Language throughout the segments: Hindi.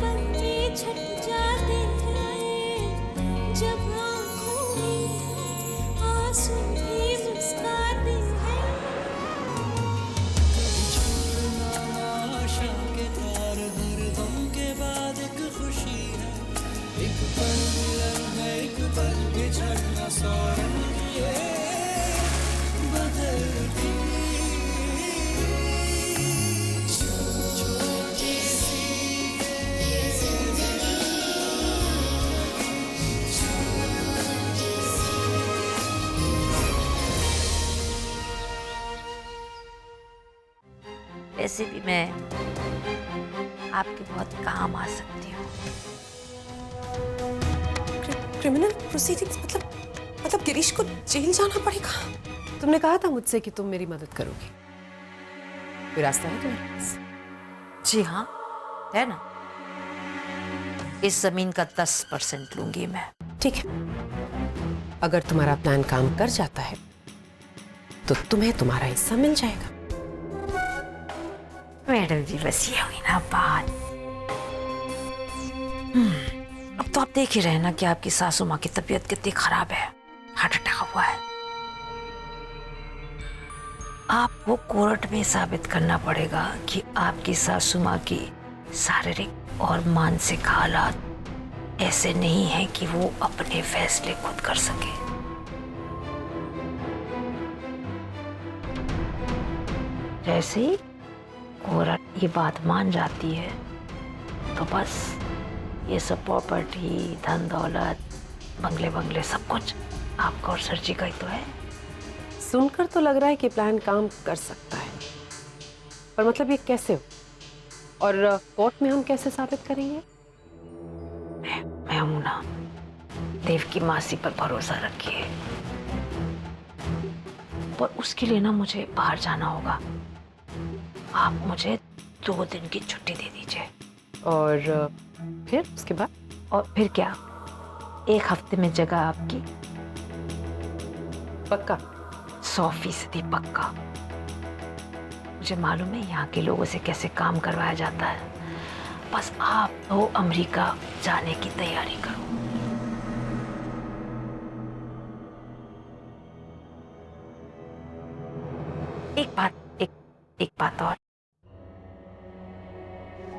पल में छट जाते हैं, जब आँखों में आंसू भी मुस्कुराते हैं। कभी छोड़ना आशा के तार, हर गम के बाद एक खुशी है, एक पल मिलन है, एक पल बिछड़ना, सौ रंग ये बदलती छोटी सी ये जिंदगी, छोटी सी। वैसे भी मैं आपके बहुत काम आ सकती हूँ। क्रिमिनल प्रोसीडिंग्स मतलब गिरीश को जेल जाना पड़ेगा? तुमने कहा था मुझसे कि तुम मेरी मदद करोगी। कोई रास्ता है तुम्हारे पास? जी हाँ, है ना। इस जमीन का 10% लूंगी मैं। ठीक है, अगर तुम्हारा प्लान काम कर जाता है तो तुम्हें तुम्हारा हिस्सा मिल जाएगा। मैडम जी बस ये हुई ना बात। अब तो आप देख ही रहे ना कि आपकी सासू माँ की तबीयत कितनी खराब है, हार्ट अटैक हुआ है। आपको कोर्ट में साबित करना पड़ेगा कि आपकी सासू माँ की शारीरिक और मानसिक हालात ऐसे नहीं है कि वो अपने फैसले खुद कर सके। जैसे ही कोर्ट ये बात मान जाती है तो बस ये सब प्रॉपर्टी, धन दौलत, बंगले बंगले सब कुछ आपका और सर जी का ही तो है। सुनकर तो लग रहा है कि प्लान काम कर सकता है, पर मतलब ये कैसे हो और कोर्ट में हम कैसे साबित करेंगे? मैं हूं ना, देव की मासी पर भरोसा रखिए। पर उसके लिए ना मुझे बाहर जाना होगा। आप मुझे 2 दिन की छुट्टी दे दीजिए। और फिर उसके बाद? और फिर क्या, 1 हफ्ते में जगह आपकी। पक्का? 100% पक्का। मुझे मालूम है यहाँ के लोगों से कैसे काम करवाया जाता है। बस आप तो अमेरिका जाने की तैयारी करो। एक बात और,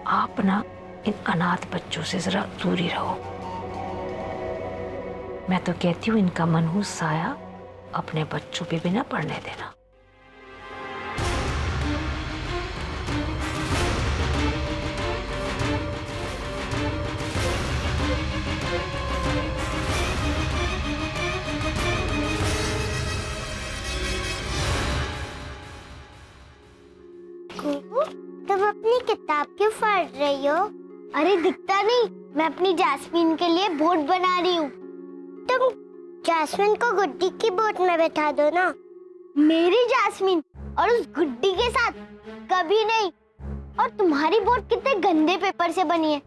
आप ना इन अनाथ बच्चों से जरा दूरी रहो। मैं तो कहती हूँ इनका मनहूस साया अपने बच्चों पे भी ना पड़ने देना। तुम अपनी किताब क्यों फाड़ रही हो? अरे दिखता नहीं, मैं अपनी जैस्मीन के लिए बोट बना रही हूँ। तुम जैस्मीन को गुड्डी की बोट में बैठा दो ना। मेरी जैस्मीन और उस गुड्डी के साथ कभी नहीं। और तुम्हारी बोट कितने गंदे पेपर से बनी है।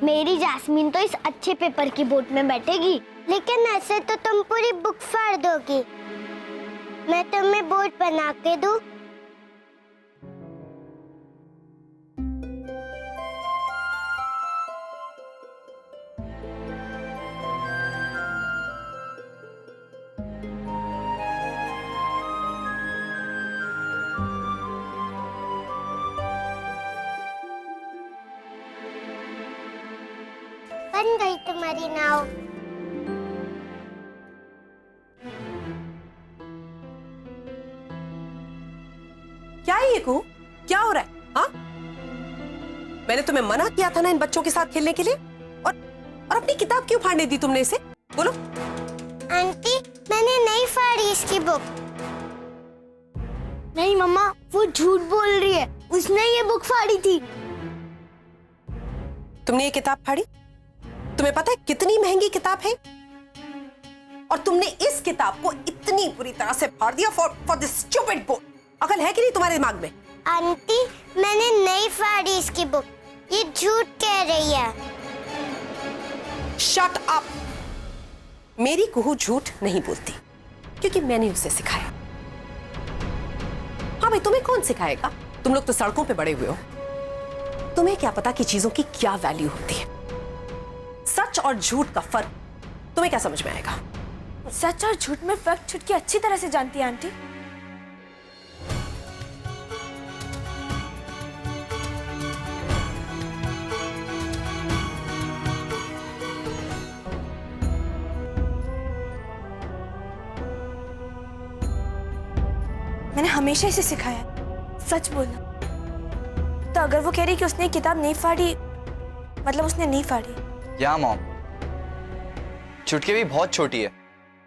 मेरी जैस्मीन तो इस अच्छे पेपर की बोट में बैठेगी। लेकिन ऐसे तो तुम पूरी बुक फाड़ दोगी। मैं तुम्हें बोट बना के दूं? बन गई तुम्हारी नाव। क्या है ये कुहू? क्या हो रहा है? हाँ, मैंने तुम्हें मना किया था ना इन बच्चों के साथ खेलने के लिए, और अपनी किताब क्यों फाड़ने दी तुमने इसे? बोलो। आंटी, मैंने नहीं फाड़ी इसकी बुक। नहीं मम्मा, वो झूठ बोल रही है। उसने ये बुक फाड़ी थी। तुमने ये किताब फाड़ी? तुम्हें पता है कितनी महंगी किताब है? और तुमने इस किताब को इतनी बुरी तरह से फाड़ दिया फॉर दिस स्टूपिड बुक। अकल है कि नहीं तुम्हारे दिमाग में? आंटी, मैंने नहीं फाड़ी इसकी बुक। ये झूठ कह रही है। Shut up. मेरी कुहू झूठ नहीं बोलती, क्योंकि मैंने उसे सिखाया। हाँ भाई, तुम्हें कौन सिखाएगा? तुम लोग तो सड़कों पे बड़े हुए हो। तुम्हें क्या पता कि चीजों की क्या वैल्यू होती है। सच और झूठ का फर्क तुम्हें क्या समझ में आएगा? सच और झूठ में फर्क छुटकी अच्छी तरह से जानती है आंटी। मैंने हमेशा इसे सिखाया है सच बोलना। तो अगर वो कह रही कि उसने किताब नहीं फाड़ी, मतलब उसने नहीं फाड़ी। क्या मॉम, छुटकी भी बहुत छोटी है,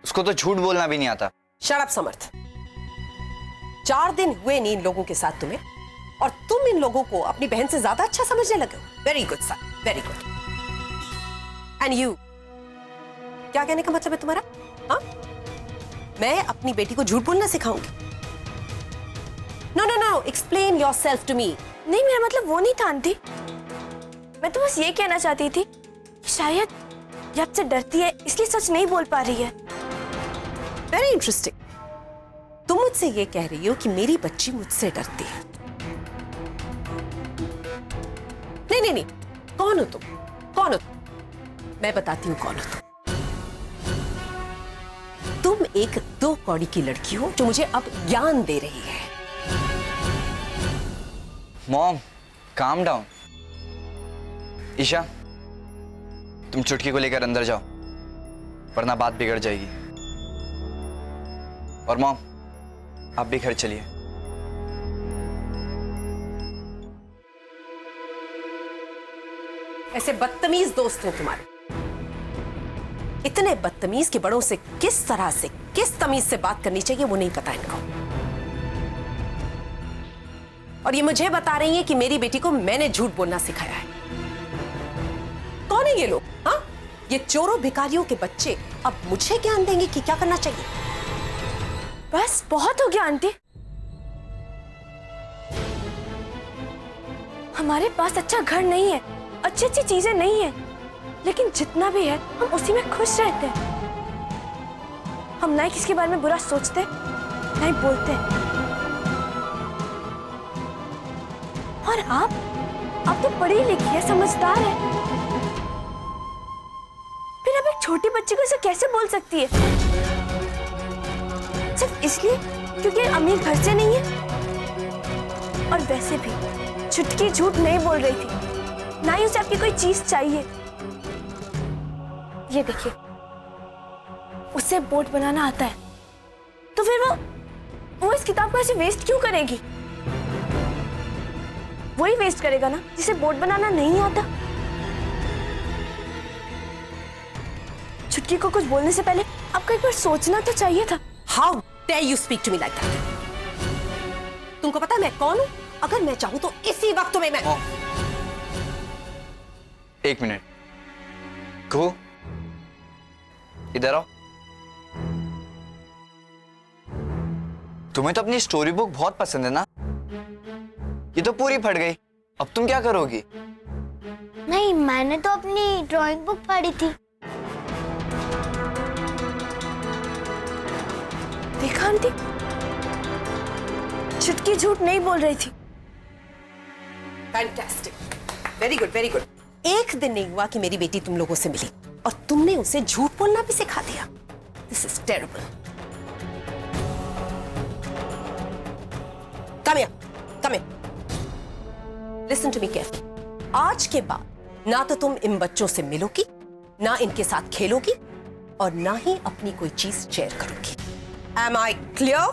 उसको तो झूठ बोलना भी नहीं आता। शट अप समर्थ। 4 दिन हुए नहीं इन लोगों के साथ तुम्हें, और तुम इन लोगों को अपनी बहन से ज्यादा अच्छा समझने लगे हो। Very good sir, very good. And you, क्या कहने का मतलब है तुम्हारा? हाँ, मैं अपनी बेटी को झूठ बोलना सिखाऊंगी? No no no, explain yourself to me. नहीं, मेरा मतलब वो नहीं था आंटी। मैं तो बस ये कहना चाहती थी कि शायद ये आपसे डरती है, इसलिए सच नहीं बोल पा रही है। Very interesting. तुम मुझसे ये कह रही हो कि मेरी बच्ची मुझसे डरती है? नहीं नहीं नहीं, कौन हो तुम? कौन हो तुम? मैं बताती हूँ कौन हो तुम एक 2 कौड़ी की लड़की हो जो मुझे अब ज्ञान दे रही है। Mom, calm down. ईशा, तुम चुटकी को लेकर अंदर जाओ, वरना बात बिगड़ जाएगी। और मॉम, आप भी घर चलिए। ऐसे बदतमीज दोस्त हैं तुम्हारे, इतने बदतमीज कि बड़ों से किस तरह से, किस तमीज से बात करनी चाहिए वो नहीं पता इनको। और ये मुझे बता रही है कि मेरी बेटी को मैंने झूठ बोलना सिखाया है। कौन है ये लोग? हाँ, ये चोरों भिखारियों के बच्चे अब मुझे ज्ञान देंगे कि क्या करना चाहिए। बस बहुत हो गया आंटी। हमारे पास अच्छा घर नहीं है, अच्छी अच्छी चीजें नहीं है, लेकिन जितना भी है हम उसी में खुश रहते हैं। हम ना ही किसी के बारे में बुरा सोचते, ना ही बोलते। और आप तो पढ़ी लिखी है, समझदार है, फिर अब एक छोटी बच्ची को इसे कैसे बोल सकती है? सिर्फ इसलिए क्योंकि अमीर घर से नहीं है। और वैसे भी छुटकी झूठ नहीं बोल रही थी, ना ही उसे आपकी कोई चीज चाहिए। ये देखिए, उसे बोट बनाना आता है, तो फिर वो इस किताब को ऐसे वेस्ट क्यों करेगी? वही वेस्ट करेगा ना जिसे बोट बनाना नहीं आता। छुटकी को कुछ बोलने से पहले आपको एक बार सोचना तो चाहिए था। How dare you speak to me like that? तुमको पता है मैं कौन हूं? अगर मैं चाहूं तो इसी वक्त में मैं। एक मिनट, कुहू, इधर आओ। तुम्हें तो अपनी स्टोरी बुक बहुत पसंद है ना? ये तो पूरी फट गई, अब तुम क्या करोगी? नहीं, मैंने तो अपनी ड्राइंग बुक पढ़ी थी। देखा आंटी, छुटकी झूठ नहीं बोल रही थी। Fantastic, very good, very good. एक दिन नहीं हुआ कि मेरी बेटी तुम लोगों से मिली और तुमने उसे झूठ बोलना भी सिखा दिया। This is terrible. Come here, come here. Listen to me carefully. आज के बाद ना तो तुम इन बच्चों से मिलोगी, ना इनके साथ खेलोगी, और ना ही अपनी कोई चीज शेयर करोगी। Am I clear?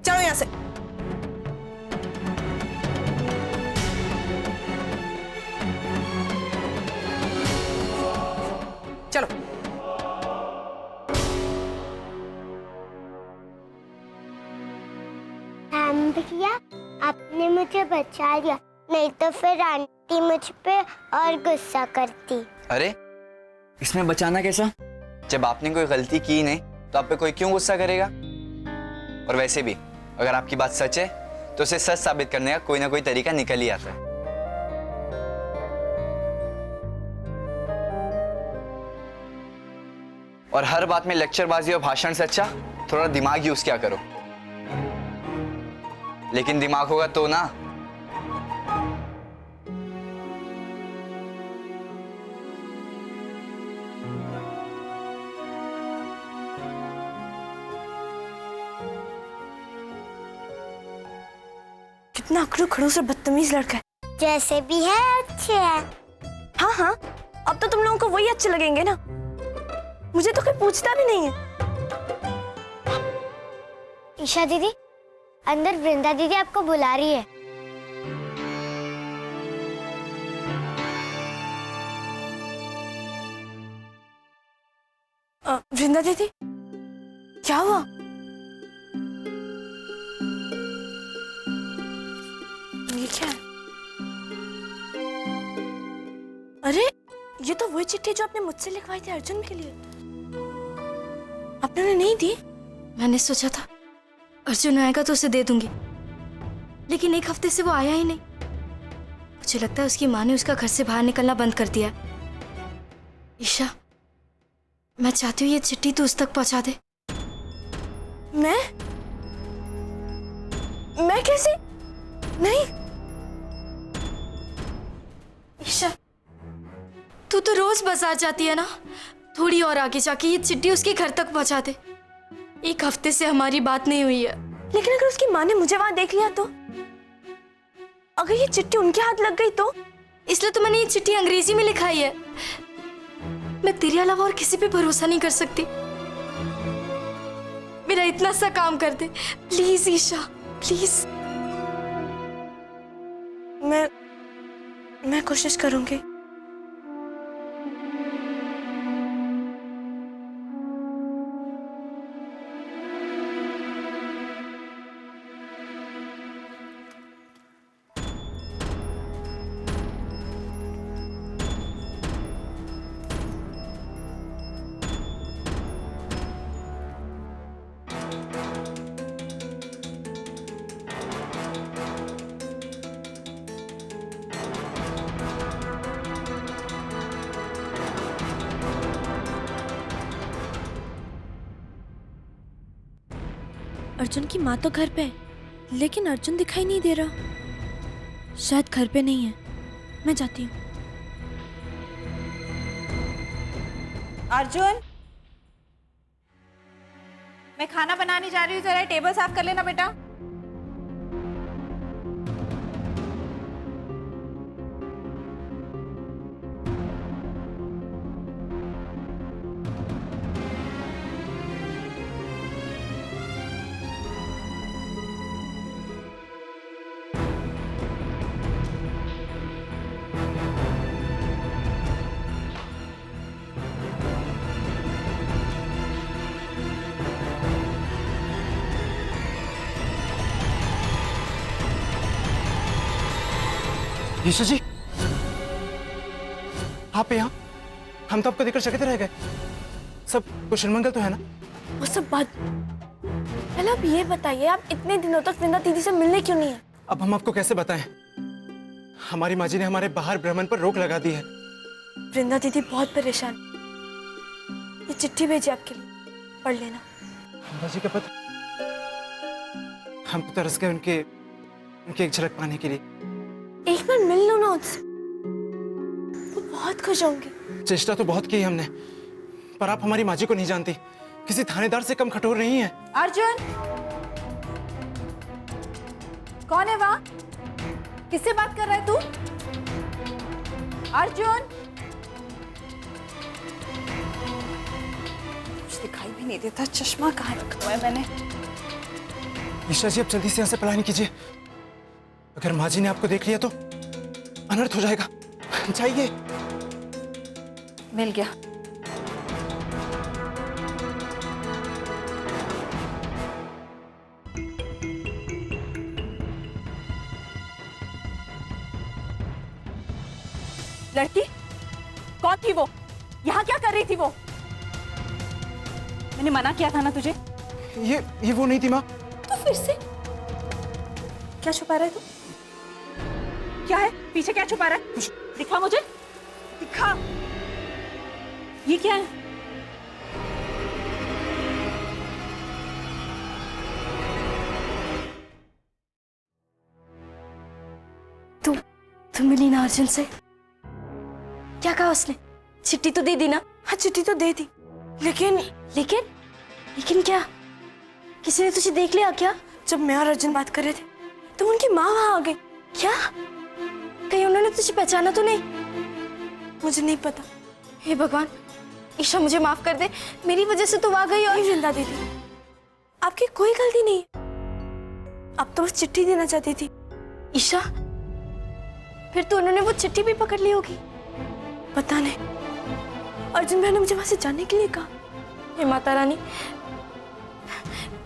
चलो यहां से। चलो। भैया, आपने मुझे बचा लिया, नहीं तो फिर आंटी मुझ पे और गुस्सा करती। अरे, इसमें बचाना कैसा? जब आपने कोई गलती की नहीं तो आप पे कोई क्यों गुस्सा करेगा? और वैसे भी अगर आपकी बात सच है तो उसे सच साबित करने का कोई ना कोई तरीका निकल ही आता है। और हर बात में लेक्चरबाजी और भाषण से अच्छा थोड़ा दिमाग यूज क्या करो। लेकिन दिमाग होगा तो ना। कितना अकड़ू खड़ूस और बदतमीज लड़का है। जैसे भी है अच्छे है। हाँ हाँ, अब तो तुम लोगों को वही अच्छे लगेंगे ना। मुझे तो कोई पूछता भी नहीं है। ईशा दीदी, अंदर वृंदा दीदी आपको बुला रही है। वृंदा दीदी, क्या हुआ? ये क्या है? अरे, ये तो वही चिट्ठी जो आपने मुझसे लिखवाई थी अर्जुन के लिए। आपने उन्हें नहीं दी? मैंने सोचा था अर्जुन आएगा तो उसे दे दूंगी, लेकिन एक हफ्ते से वो आया ही नहीं। मुझे लगता है उसकी माँ ने उसका घर से बाहर निकलना बंद कर दिया। ईशा, मैं चाहती हूँ ये चिट्ठी तू उस तक पहुंचा दे। मैं कैसे? नहीं ईशा, तू तो रोज बाजार जाती है ना, थोड़ी और आगे जाके ये चिट्ठी उसके घर तक पहुंचा दे। एक हफ्ते से हमारी बात नहीं हुई है। लेकिन अगर उसकी माँ ने मुझे वहां देख लिया तो? अगर ये चिट्ठी उनके हाथ लग गई तो? इसलिए तो मैंने ये चिट्ठी अंग्रेजी में लिखाई है। मैं तेरे अलावा और किसी पे भरोसा नहीं कर सकती। मेरा इतना सा काम कर दे प्लीज ईशा, प्लीज। मैं कोशिश करूंगी। अर्जुन की माँ तो घर पे है, लेकिन अर्जुन दिखाई नहीं दे रहा। शायद घर पे नहीं है। मैं जाती हूँ। अर्जुन, मैं खाना बनाने जा रही हूँ, जरा टेबल साफ कर लेना बेटा। ईशा जी, आप यहाँ? हम तो आपको देखकर चकित रह गए। सब कुशल मंगल तो है ना? वो सब बात पहले आप ये बताइए, आप इतने दिनों तक वृंदा दीदी से मिलने क्यों नहीं है? अब हम आपको कैसे बताएं? हमारी माँ जी ने हमारे बाहर भ्रमण पर रोक लगा दी है। वृंदा दीदी बहुत परेशान। ये चिट्ठी भेजी आपके लिए, पढ़ लेना। माँ जी का पता? हम तो तरस गए उनके एक झलक पाने के लिए। एक बार मिल लो ना उससे, वो बहुत खुश होंगे। चेष्टा तो बहुत की हमने, पर आप हमारी माँ जी को नहीं जानती। किसी थानेदार से कम कठोर नहीं है। अर्जुन, कौन है वहां? किससे बात कर रहा है तू? अर्जुन, कुछ दिखाई भी नहीं देता। चश्मा कहाँ रखा है मैंने? ईशा जी, अब जल्दी से यहाँ से पलायन कीजिए। अगर माँ जी ने आपको देख लिया तो अनर्थ हो जाएगा। जाइए। मिल गया। लड़की कौन थी वो? यहाँ क्या कर रही थी वो? मैंने मना किया था ना तुझे। ये वो नहीं थी माँ। तो फिर से क्या छुपा रहा है तू? क्या है पीछे? क्या छुपा रहा है? दिखा मुझे, दिखा। ये क्या है? तुम मिली ना अर्जुन से? क्या कहा उसने? चिट्ठी तो दे दी ना? हाँ, चिट्ठी तो दे दी, लेकिन लेकिन क्या? किसी ने तुझे देख लिया क्या? जब मैं और अर्जुन बात कर रहे थे, तुम उनकी माँ वहां आ गई क्या? कहीं उन्होंने तुझे पहचाना तो नहीं? मुझे नहीं पता। हे भगवान, ईशा मुझे माफ कर दे, मेरी वजह से तो आ गई। और वृंदा दीदी, आपकी कोई गलती नहीं है, आप तो बस चिट्ठी देना चाहती थी। ईशा, फिर तो उन्होंने वो चिट्ठी भी पकड़ ली होगी। पता नहीं, अर्जुन भाई ने मुझे वहां से जाने के लिए कहा। हे माता रानी,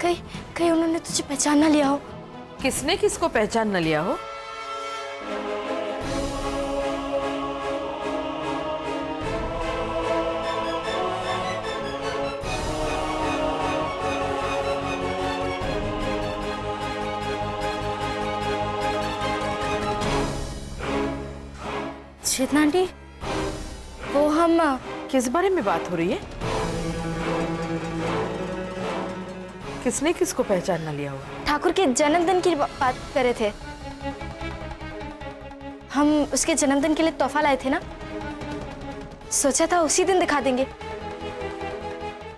कहीं उन्होंने तुझे पहचान ना लिया हो। किसने किसको पहचान न लिया हो? चेतना आंटी, वो हम किस बारे में बात हो रही है? किसने किसको पहचान न लिया होगा? ठाकुर के जन्मदिन की बात कर रहे थे। हम उसके जन्मदिन के लिए तोहफा लाए थे ना, सोचा था उसी दिन दिखा देंगे,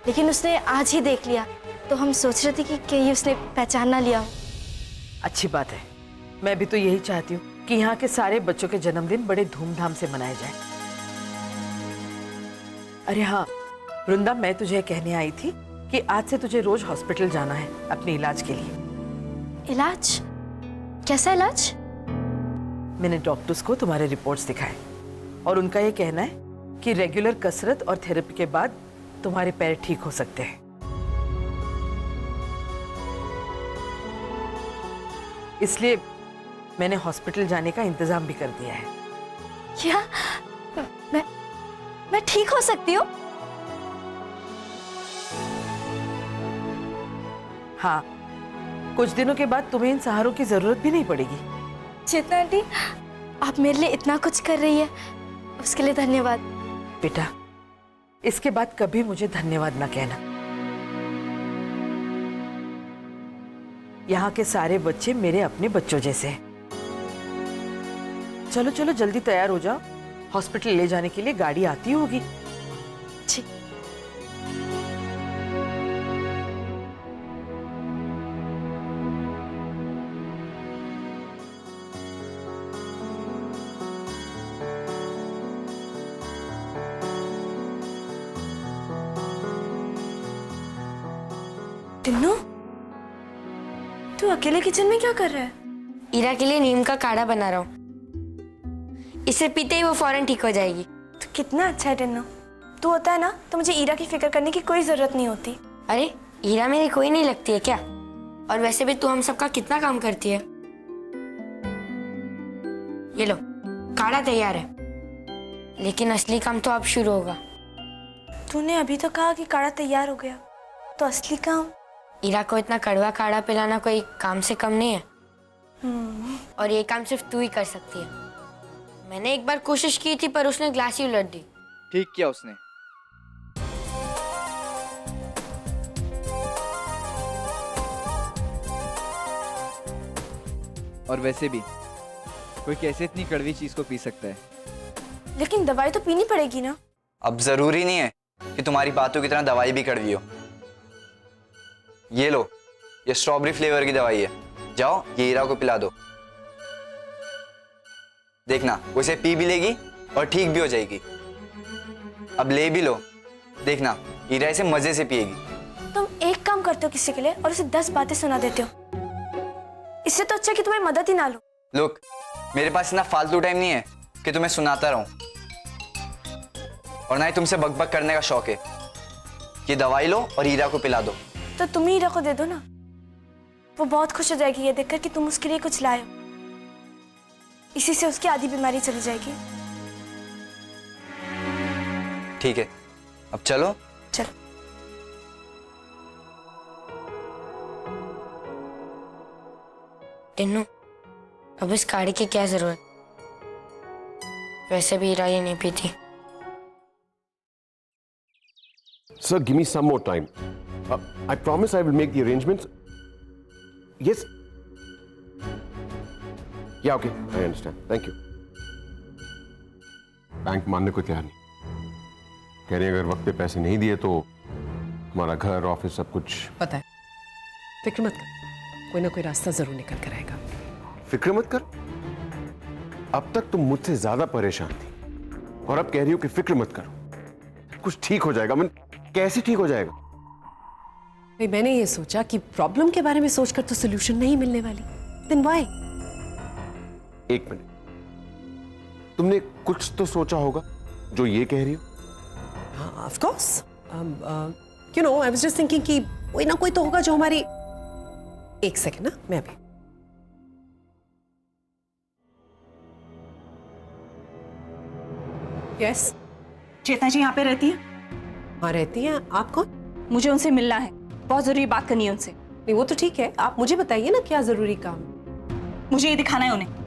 लेकिन उसने आज ही देख लिया, तो हम सोच रहे थे कि कहीं उसने पहचान ना लिया हो। अच्छी बात है, मैं भी तो यही चाहती हूँ कि यहाँ के सारे बच्चों के जन्मदिन बड़े धूमधाम से मनाए जाए। अरे हाँ वृंदा, मैं तुझे कहने आई थी कि आज से तुझे रोज हॉस्पिटल जाना है अपने इलाज के लिए। इलाज? कैसा इलाज? मैंने डॉक्टर्स को तुम्हारे रिपोर्ट्स दिखाए और उनका ये कहना है कि रेगुलर कसरत और थेरेपी के बाद तुम्हारे पैर ठीक हो सकते हैं। इसलिए मैंने हॉस्पिटल जाने का इंतजाम भी कर दिया है। क्या मैं ठीक हो सकती हूँ? हाँ, कुछ दिनों के बाद तुम्हें इन सहारों की जरूरत भी नहीं पड़ेगी। चेतना आंटी, आप मेरे लिए इतना कुछ कर रही है, उसके लिए धन्यवाद। बेटा, इसके बाद कभी मुझे धन्यवाद ना कहना। यहाँ के सारे बच्चे मेरे अपने बच्चों जैसे हैं। चलो चलो जल्दी तैयार हो जाओ, हॉस्पिटल ले जाने के लिए गाड़ी आती होगी। ठीक। टिन्नू, तू अकेले किचन में क्या कर रहा है? ईरा के लिए नीम का काढ़ा बना रहा हूँ, इसे पीते ही वो फौरन ठीक हो जाएगी। तो कितना अच्छा है टिन्नू, तू होता है ना तो मुझे ईरा की फिक्र करने की कोई जरूरत नहीं होती। अरे ईरा मेरी कोई नहीं लगती है क्या? और वैसे भी तू हम सबका कितना काम करती है। ये लो, काढ़ा तैयार है, लेकिन असली काम तो अब शुरू होगा। तूने अभी तो कहा कि काढ़ा तैयार हो गया, तो असली काम? ईरा को इतना कड़वा काढ़ा पिलाना कोई काम से कम नहीं है, और ये काम सिर्फ तू ही कर सकती है। मैंने एक बार कोशिश की थी पर उसने ग्लास ही उलट दी। ठीक किया उसने। और वैसे भी कोई कैसे इतनी कड़वी चीज को पी सकता है? लेकिन दवाई तो पीनी पड़ेगी ना। अब जरूरी नहीं है कि तुम्हारी बातों की तरह दवाई भी कड़वी हो। ये लो, ये स्ट्रॉबेरी फ्लेवर की दवाई है, जाओ ये ईरा को पिला दो। देखना वो इसे पी भी लेगी और ठीक भी हो जाएगी। अब ले भी लो, देखना ईरा इसे मजे से पिएगी। तुम एक काम करते हो किसी के लिए और उसे 10 बातें सुना देते हो, इससे तो अच्छा कि तुम्हें मदद ही ना लो। लुक, मेरे पास इतना फालतू टाइम नहीं है कि तुम्हें सुनाता रहूं, और ना ही तुमसे बकबक करने का शौक है। ये दवाई लो और ईरा को पिला दो। तो तुम ही ईरा को दे दो ना, वो बहुत खुश हो जाएगी ये देखकर कि तुम उसके लिए कुछ लाए हो। इसी से उसकी आधी बीमारी चली जाएगी। ठीक है, अब चलो। चल। टिन्नू, अब इस काढ़े की क्या जरूरत? वैसे भी ईरा ये नहीं पीती। Sir, give me some more time. I promise I will make the arrangements. Yes. Yeah, okay. I understand. Thank you. Bank मानने को तैयार नहीं। कह रहे हैं अगर वक्त पे पैसे नहीं दिए तो हमारा घर, ऑफिस सब कुछ। पता है, फिक्र मत कर, कोई ना कोई रास्ता जरूर निकल कर आएगा। फिक्र मत करो। अब तक तुम मुझसे ज्यादा परेशान थी और अब कह रही हो कि फिक्र मत करो, कुछ ठीक हो जाएगा। मन कैसे ठीक हो जाएगा? भाई मैंने ये सोचा कि प्रॉब्लम के बारे में सोचकर तो सोल्यूशन नहीं मिलने वाली। Then why? एक मिनट, तुमने कुछ तो सोचा होगा जो ये कह रही हो? हाँ, of course. You know, I was just thinking कि कोई ना कोई तो होगा जो हमारी। एक सेकंड ना, मैं अभी। यस, चेतना जी यहाँ पे रहती है? हाँ रहती हैं। आप कौन? मुझे उनसे मिलना है, बहुत जरूरी बात करनी है उनसे। नहीं वो तो ठीक है, आप मुझे बताइए ना क्या जरूरी काम। मुझे ये दिखाना है उन्हें।